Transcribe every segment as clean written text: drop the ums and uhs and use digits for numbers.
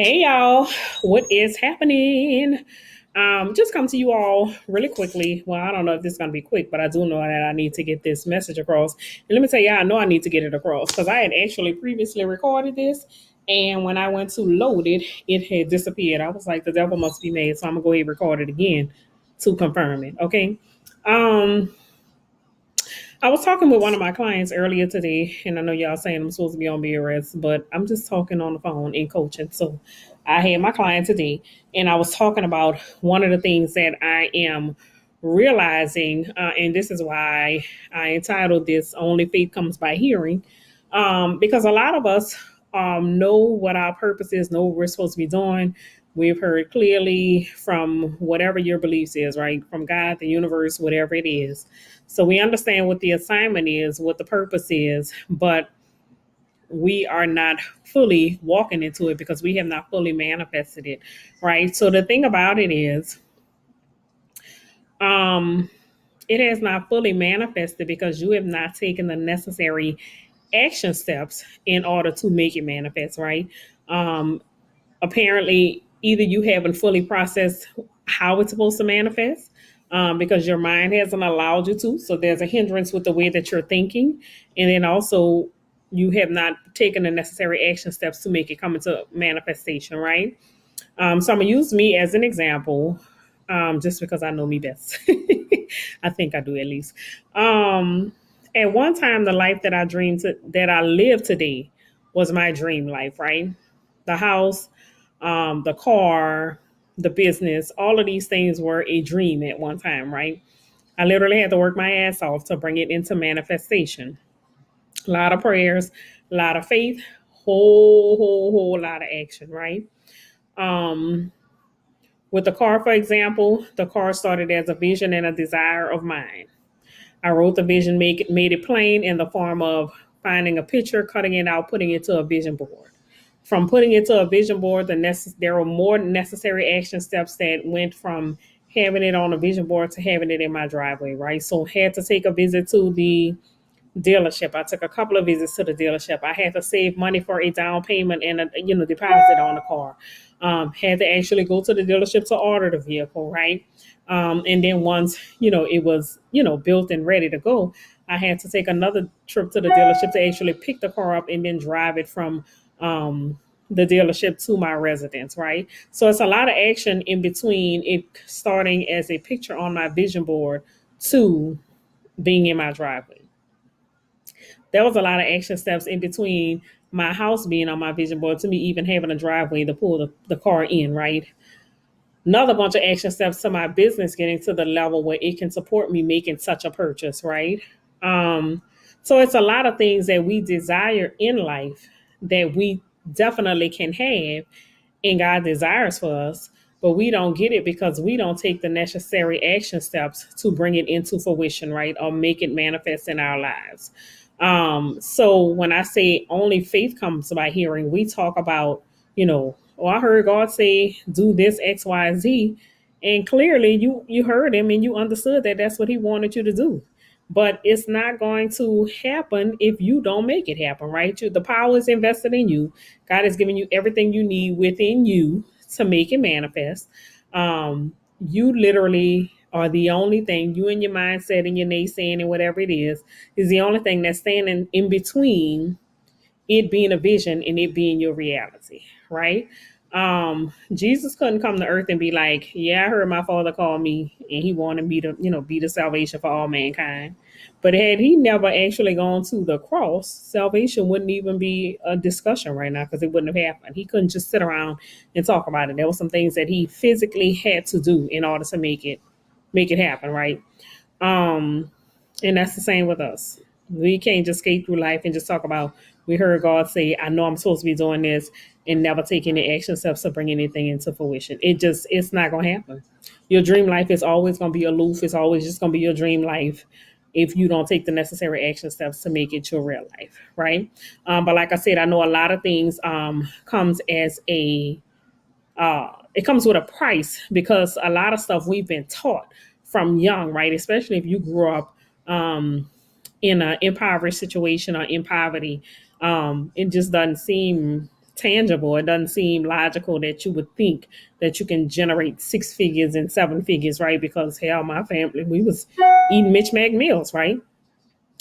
Hey y'all, what is happening? Just come to you all really quickly. Well, I don't know if this is gonna be quick, but I do know that I need to get this message across. And let me tell you, I know I need to get it across because I had actually previously recorded this, and when I went to load it, it had disappeared. I was like, the devil must be made, so I'm gonna go ahead and record it again to confirm it. Okay. Um, I was talking with one of my clients earlier today, and I know y'all saying I'm supposed to be on BRS, but I'm just talking on the phone and coaching. So I had my client today, and I was talking about one of the things that I am realizing, and this is why I entitled this Only Faith Comes by Hearing, because a lot of us know what our purpose is, know what we're supposed to be doing. We've heard clearly from whatever your beliefs is, right? From God, the universe, whatever it is. So we understand what the assignment is, what the purpose is, but we are not fully walking into it because we have not fully manifested it, right? So the thing about it is, um, it has not fully manifested because you have not taken the necessary action steps in order to make it manifest, right? Um, Apparently either you haven't fully processed how it's supposed to manifest because your mind hasn't allowed you to. So there's a hindrance with the way that you're thinking. And then also you have not taken the necessary action steps to make it come into manifestation, right? So I'm going to use me as an example just because I know me best. I think I do at least. Um, at one time, the life that that I live today was my dream life, right? The house, the car, the business, all of these things were a dream at one time, right? I literally had to work my ass off to bring it into manifestation. A lot of prayers, a lot of faith, whole lot of action, right? Um, with the car, for example, the car started as a vision and a desire of mine. I wrote the vision, made it plain in the form of finding a picture, cutting it out, putting it to a vision board. From putting it to a vision board, there were more necessary action steps that went from having it on a vision board to having it in my driveway, right? So had to take a visit to the dealership. I took a couple of visits to the dealership. I had to save money for a down payment and a deposit on the car. Had to actually go to the dealership to order the vehicle, right? And then once it was built and ready to go, I had to take another trip to the dealership to actually pick the car up and then drive it from the dealership to my residence, right? So it's a lot of action in between it starting as a picture on my vision board to being in my driveway. There was a lot of action steps in between my house being on my vision board to me even having a driveway to pull the car in, right? Another bunch of action steps to my business getting to the level where it can support me making such a purchase, right? Um, so it's a lot of things that we desire in life that we definitely can have and God desires for us, but we don't get it because we don't take the necessary action steps to bring it into fruition, right? Or make it manifest in our lives. So when I say only faith comes by hearing, we talk about, I heard God say, do this X, Y, Z. And clearly you heard him and you understood that that's what he wanted you to do. But it's not going to happen if you don't make it happen, right? The power is invested in you. God has given you everything you need within you to make it manifest. You literally are the only thing, you and your mindset and your naysaying and whatever it is the only thing that's standing in between it being a vision and it being your reality, right? Jesus couldn't come to earth and be like, yeah, I heard my father call me and he wanted me to, be the salvation for all mankind. But had he never actually gone to the cross, salvation wouldn't even be a discussion right now because it wouldn't have happened. He couldn't just sit around and talk about it. There were some things that he physically had to do in order to make it happen, right? Um, and that's the same with us. We can't just skate through life and just talk about, we heard God say, I know I'm supposed to be doing this and never take any action steps to bring anything into fruition. It's not going to happen. Your dream life is always going to be aloof. It's always just going to be your dream life if you don't take the necessary action steps to make it your real life, right? But like I said, I know a lot of things comes as it comes with a price because a lot of stuff we've been taught from young, right? Especially if you grew up in an impoverished situation or in poverty, it just doesn't seem tangible. It doesn't seem logical that you would think that you can generate six figures and seven figures, right? Because hell, my family, we was eating Mitch Mac meals, right?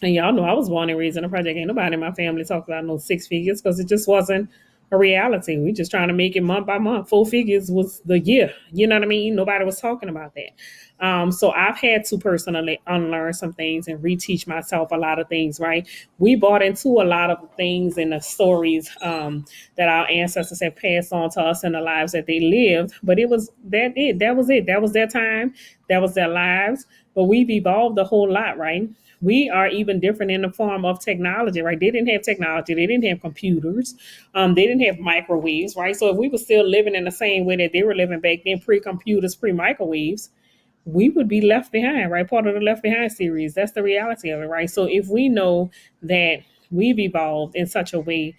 And y'all know I was born and raised in a project. Ain't nobody in my family talked about no six figures because it just wasn't a reality. We just trying to make it month by month. Four figures was the year. You know what I mean? Nobody was talking about that. So I've had to personally unlearn some things and reteach myself a lot of things, right? We bought into a lot of things and the stories that our ancestors have passed on to us in the lives that they lived. But it was that it. That was it. That was their time. That was their lives. But we've evolved a whole lot, right? We are even different in the form of technology, right? They didn't have technology. They didn't have computers. They didn't have microwaves, right? So if we were still living in the same way that they were living back then, pre-computers, pre-microwaves, we would be left behind, right? Part of the Left Behind series. That's the reality of it, right? So if we know that we've evolved in such a way,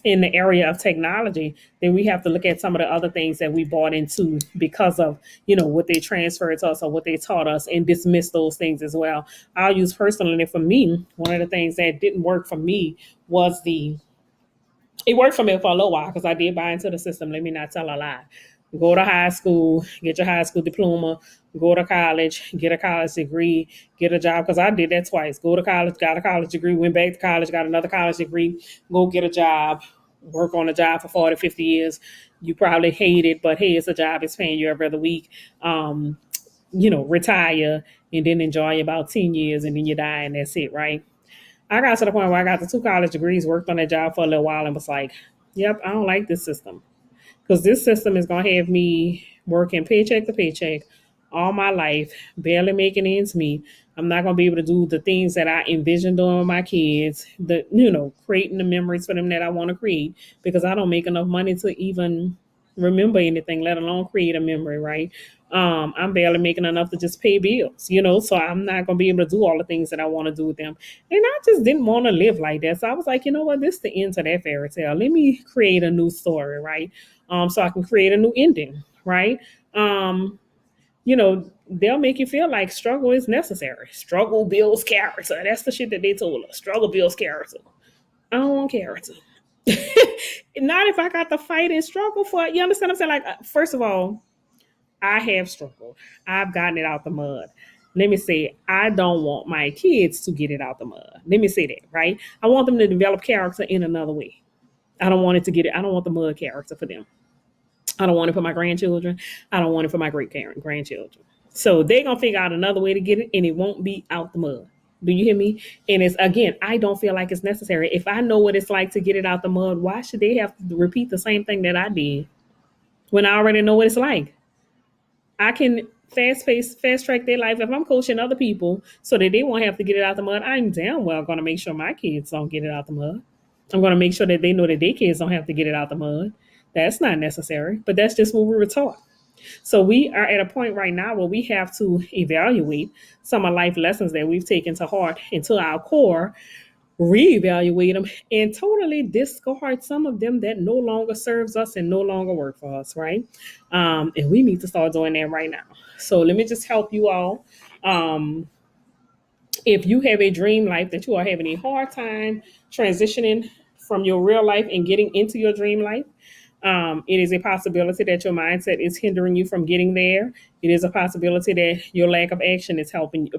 in the area of technology, then we have to look at some of the other things that we bought into because of, what they transferred to us or what they taught us, and dismiss those things as well. I'll use personally for me, one of the things that didn't work for me was it worked for me for a little while because I did buy into the system. Let me not tell a lie. Go to high school, get your high school diploma, go to college, get a college degree, get a job. Because I did that twice. Go to college, got a college degree, went back to college, got another college degree, go get a job, work on a job for 40, 50 years. You probably hate it, but hey, it's a job. It's paying you every other week. Retire and then enjoy about 10 years and then you die and that's it, right? I got to the point where I got the two college degrees, worked on that job for a little while, and was like, yep, I don't like this system. Because this system is going to have me working paycheck to paycheck all my life, barely making ends meet. I'm not going to be able to do the things that I envisioned doing with my kids, creating the memories for them that I want to create, because I don't make enough money to even remember anything, let alone create a memory, right? I'm barely making enough to just pay bills, so I'm not going to be able to do all the things that I want to do with them. And I just didn't want to live like that. So I was like, you know what? This is the end to that fairy tale. Let me create a new story, right? So I can create a new ending, right? They'll make you feel like struggle is necessary. Struggle builds character. That's the shit that they told us. Struggle builds character. I don't want character. Not if I got to fight and struggle for it. You understand what I'm saying? Like, first of all, I have struggled. I've gotten it out the mud. Let me say, I don't want my kids to get it out the mud. Let me say that, right? I want them to develop character in another way. I don't want it to get it. I don't want the mud character for them. I don't want it for my grandchildren. I don't want it for my great grandchildren. So they're gonna figure out another way to get it, and it won't be out the mud. Do you hear me? And it's, again, I don't feel like it's necessary. If I know what it's like to get it out the mud, why should they have to repeat the same thing that I did when I already know what it's like? I can fast track their life if I'm coaching other people so that they won't have to get it out the mud. I'm damn well gonna make sure my kids don't get it out the mud. I'm gonna make sure that they know that their kids don't have to get it out the mud. That's not necessary, but that's just what we were taught. So we are at a point right now where we have to evaluate some of life lessons that we've taken to heart and to our core, reevaluate them, and totally discard some of them that no longer serves us and no longer work for us, right? And we need to start doing that right now. So let me just help you all. If you have a dream life that you are having a hard time transitioning from your real life and getting into your dream life, it is a possibility that your mindset is hindering you from getting there. It is a possibility that your lack of action is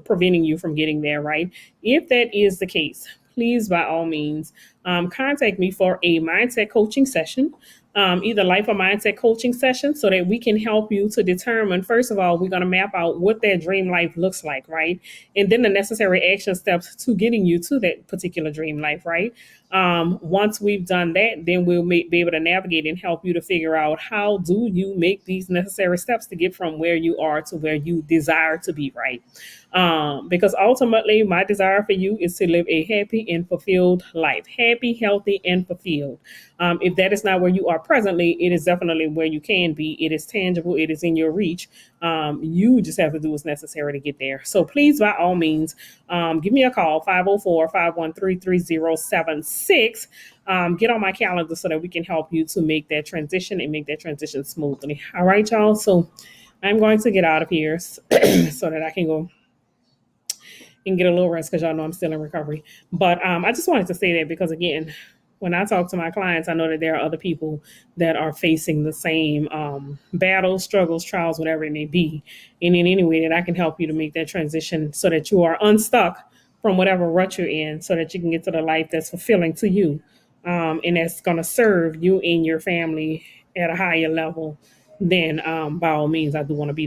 preventing you from getting there, right? If that is the case, please, by all means, contact me for a mindset coaching session, either life or mindset coaching session, so that we can help you to determine, first of all, we're going to map out what that dream life looks like, right? And then the necessary action steps to getting you to that particular dream life, right? Once we've done that, then we'll be able to navigate and help you to figure out how do you make these necessary steps to get from where you are to where you desire to be, right? Because ultimately, my desire for you is to live a happy and fulfilled life. Happy, healthy, and fulfilled. If that is not where you are presently, it is definitely where you can be. It is tangible. It is in your reach. You just have to do what's necessary to get there. So please, by all means, give me a call, 504-513-3076. Get on my calendar so that we can help you to make that transition and make that transition smoothly. All right, y'all. So I'm going to get out of here so that I can go and get a little rest, because y'all know I'm still in recovery. But I just wanted to say that because, again, when I talk to my clients, I know that there are other people that are facing the same battles, struggles, trials, whatever it may be. And in any way that I can help you to make that transition so that you are unstuck from whatever rut you're in, so that you can get to the life that's fulfilling to you, and that's going to serve you and your family at a higher level, then by all means, I do want to be that.